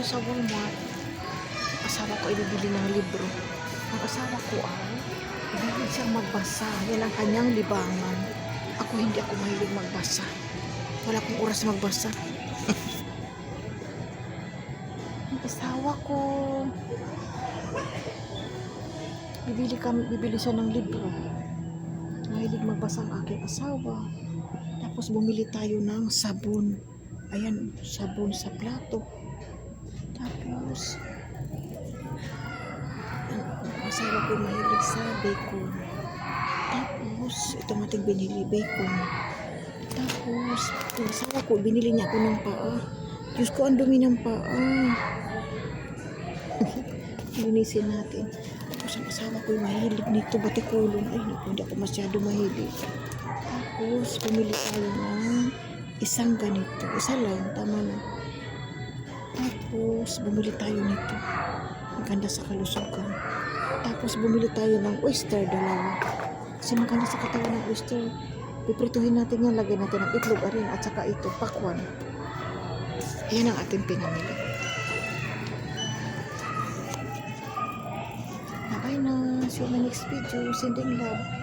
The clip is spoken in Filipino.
tayo sa Walmart. Asawa ko ay bibili ng libro. Ang asawa ko ay mahilig siyang magbasa. Yan ang kanyang libangan. Ako hindi ako mahilig magbasa. Wala akong oras magbasa. Ang asawa ko bibili siya ng libro. Mahilig magbasa ang aking asawa. Tapos bumili tayo ng sabon. Ayan, sabon sa plato. Tapos ang asawa ko mahilig sa bacon. Tapos ito ating binili, bacon. Tapos ang asawa ko, binili niya ako ng paa. Diyos ko, ang dumi ng paa. Linisin natin. Tapos ang asawa ko mahilig nito, batikulon. Ay, hindi ako masyado mahilig. Tapos bumili tayo ng isang ganito. Isa lang, tama na. Tapos bumili tayo nito. Maganda sa kalusugan. Tapos bumili tayo ng oyster, dalawa. Kasi maganda sa katawan ng oyster. Piprituhin natin yan, lagyan natin ng itlog arin at saka ito, pakwan. Ayan ang ating pinamili. Bye na. See you in my next video. Sending love.